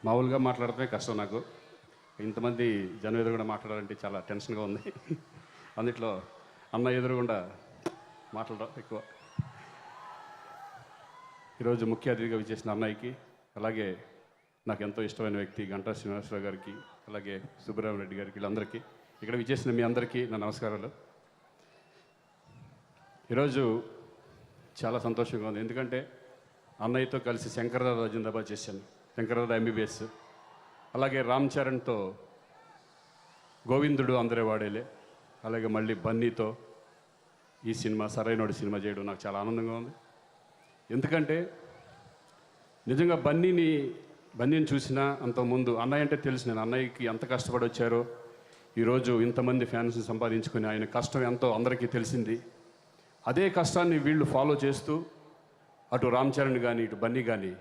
మామూలుగా మాట్లాడటమే కష్టం నాకు. ఇంతమంది జనం ఎదురుగుండా మాట్లాడాలంటే చాలా టెన్షన్గా ఉంది. అందుట్లో అన్న ఎదురుగుండా మాట్లాడడం ఎక్కువ. ఈరోజు ముఖ్య అతిథిగా విచ్చేసిన అన్నయ్యకి, అలాగే నాకు ఎంతో ఇష్టమైన వ్యక్తి గంటా శ్రీనివాసరావు గారికి, అలాగే సుబ్బరామరెడ్డి గారికి, వీళ్ళందరికీ, ఇక్కడ విచ్చేసిన మీ అందరికీ నా నమస్కారాలు. ఈరోజు చాలా సంతోషంగా ఉంది, ఎందుకంటే అన్నయ్యతో కలిసి శంకర్దాదా జిందాబాద్ చేశాను, శంకర్దాదా ఎంబీబీఎస్. అలాగే రామ్ చరణ్తో గోవిందుడు అందరే వాడేలే, అలాగే మళ్ళీ బన్నీతో ఈ సినిమా సరైనోడి సినిమా చేయడం నాకు చాలా ఆనందంగా ఉంది. ఎందుకంటే నిజంగా బన్నీని చూసినా అంతకుముందు అన్నయ్య అంటే తెలుసు, నేను అన్నయ్యకి ఎంత కష్టపడి వచ్చారో ఈరోజు ఇంతమంది ఫ్యాన్స్ని సంపాదించుకుని ఆయన కష్టం ఎంతో అందరికీ తెలిసింది. అదే కష్టాన్ని వీళ్ళు ఫాలో చేస్తూ అటు రామ్ చరణ్ కానీ ఇటు బన్నీ కానీ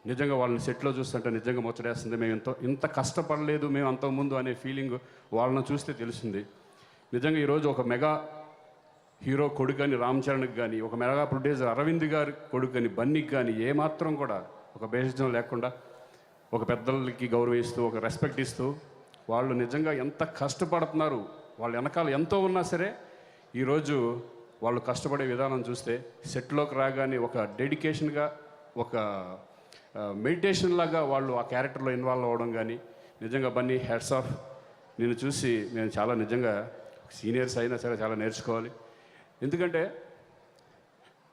నిజంగా వాళ్ళని సెట్లో చూస్తుంటే నిజంగా ముచ్చటేస్తుంది. మేము ఇంత కష్టపడలేదు మేము అంతకుముందు అనే ఫీలింగ్ వాళ్ళని చూస్తే తెలిసింది. నిజంగా ఈరోజు ఒక మెగా హీరో కొడుకని రామ్ చరణ్కి కానీ, ఒక మెగా ప్రొడ్యూసర్ అరవింద్ గారి కొడుకని బన్నీకి కానీ ఏమాత్రం కూడా ఒక భేషజం లేకుండా ఒక పెద్దలకి గౌరవిస్తూ ఒక రెస్పెక్ట్ ఇస్తూ వాళ్ళు నిజంగా ఎంత కష్టపడుతున్నారు, వాళ్ళ వెనకాల ఎంతో ఉన్నా సరే ఈరోజు వాళ్ళు కష్టపడే విధానం చూస్తే సెట్లోకి రాగానే ఒక డెడికేషన్గా ఒక మెడిటేషన్ లాగా వాళ్ళు ఆ క్యారెక్టర్లో ఇన్వాల్వ్ అవ్వడం కానీ నిజంగా బన్నీ హ్యాట్స్ ఆఫ్. నేను చూసి నేను చాలా నిజంగా సీనియర్స్ అయినా సరే చాలా నేర్చుకోవాలి. ఎందుకంటే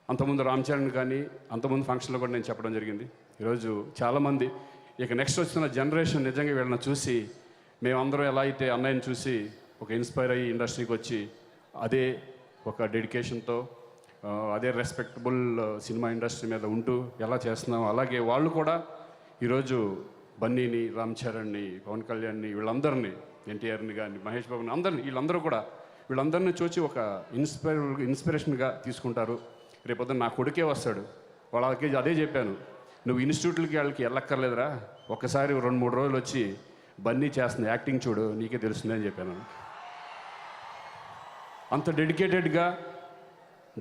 అంతకుముందు రామ్ చరణ్ కానీ అంతకుముందు ఫంక్షన్లో కూడా నేను చెప్పడం జరిగింది. ఈరోజు చాలామంది ఇక నెక్స్ట్ వస్తున్న జనరేషన్ నిజంగా వీళ్ళని చూసి మేమందరం ఎలా అయితే అన్నయ్యని చూసి ఒక ఇన్స్పైర్ అయ్యి ఇండస్ట్రీకి వచ్చి అదే ఒక డెడికేషన్తో అదే రెస్పెక్టబుల్ సినిమా ఇండస్ట్రీ మీద ఉంటూ ఎలా చేస్తున్నాం, అలాగే వాళ్ళు కూడా ఈరోజు బన్నీని, రామ్ చరణ్ని, పవన్ కళ్యాణ్ని, వీళ్ళందరినీ, ఎన్టీఆర్ని కానీ మహేష్ బాబుని అందరినీ వీళ్ళందరినీ చూసి ఒక ఇన్స్పిరేషన్గా తీసుకుంటారు. రేపొద్దున నా కొడుకే వస్తాడు, వాళ్ళకి అదే చెప్పాను, నువ్వు ఇన్స్టిట్యూట్లకి వాళ్ళకి వెళ్ళక్కర్లేదురా, ఒక్కసారి 2-3 రోజులు వచ్చి బన్నీ చేస్తున్న యాక్టింగ్ చూడు నీకే తెలుస్తుంది అని చెప్పాను. అంత డెడికేటెడ్గా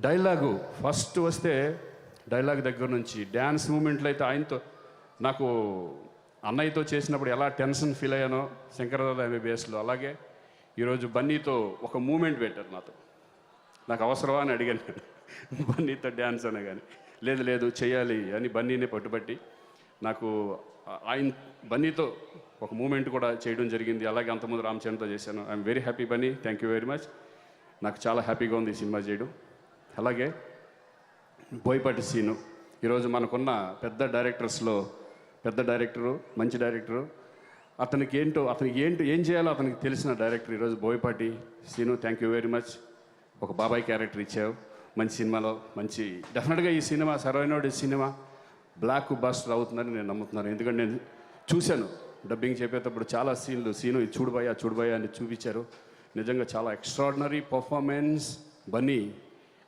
డైలాగు ఫస్ట్ వస్తే డైలాగ్ దగ్గర నుంచి డ్యాన్స్ మూమెంట్లు అయితే ఆయనతో నాకు అన్నయ్యతో చేసినప్పుడు ఎలా టెన్షన్ ఫీల్ అయ్యానో శంకర్దాదా ఎంబీబీఎస్లో, అలాగే ఈరోజు బన్నీతో ఒక మూమెంట్ పెట్టారు నాతో. నాకు అవసరమా అని అడిగాను బన్నీతో డ్యాన్స్ అనే, కానీ లేదు చేయాలి అని బన్నీనే పట్టుబట్టి నాకు బన్నీతో ఒక మూమెంట్ కూడా చేయడం జరిగింది. అలాగే అంతకుముందు రామ్ చరణ్తో చేశాను. I'm very happy Bunny, thank you very much. నాకు చాలా హ్యాపీగా ఉంది ఈ సినిమా చేయడం. అలాగే బోయపాటి సీను ఈరోజు మనకున్న పెద్ద డైరెక్టర్స్లో పెద్ద డైరెక్టరు, మంచి డైరెక్టరు. అతనికి ఏం చేయాలో అతనికి తెలిసిన డైరెక్టర్ ఈరోజు Boyapati Seenu. Thank you very much. ఒక బాబాయ్ క్యారెక్టర్ ఇచ్చావు మంచి సినిమాలో, మంచి డెఫినెట్గా ఈ సినిమా సరైనోడి సినిమా బ్లాక్ బస్టర్ అవుతుందని నేను నమ్ముతున్నాను. ఎందుకంటే నేను చూశాను డబ్బింగ్ చెప్పేటప్పుడు చాలా సీను ఇది చూడబోయా అని చూపించారు. నిజంగా చాలా ఎక్స్ట్రాడినరీ పర్ఫార్మెన్స్. బన్నీ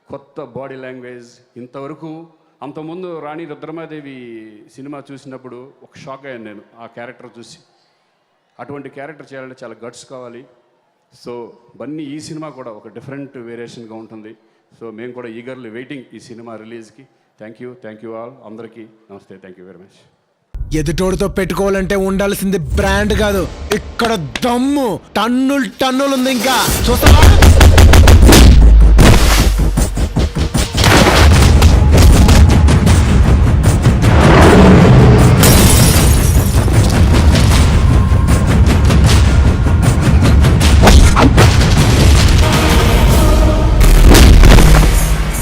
కొత్త బాడీ లాంగ్వేజ్, ఇంతవరకు అంతకుముందు రాణి రుద్రమాదేవి సినిమా చూసినప్పుడు ఒక షాక్ అయ్యాను నేను ఆ క్యారెక్టర్ చూసి. అటువంటి క్యారెక్టర్ చేయాలంటే చాలా గట్స్ కావాలి. సో బన్నీ ఈ సినిమా కూడా ఒక డిఫరెంట్ వేరియేషన్గా ఉంటుంది. సో మేము కూడా ఈగర్లీ వెయిటింగ్ ఈ సినిమా రిలీజ్కి. Thank you all. అందరికీ నమస్తే, థ్యాంక్ యూ వెరీ మచ్. ఎదుటోడితో పెట్టుకోవాలంటే ఉండాల్సింది బ్రాండ్ కాదు, ఇక్కడ దమ్ము టన్నులు ఉంది. ఇంకా చూస్తావా?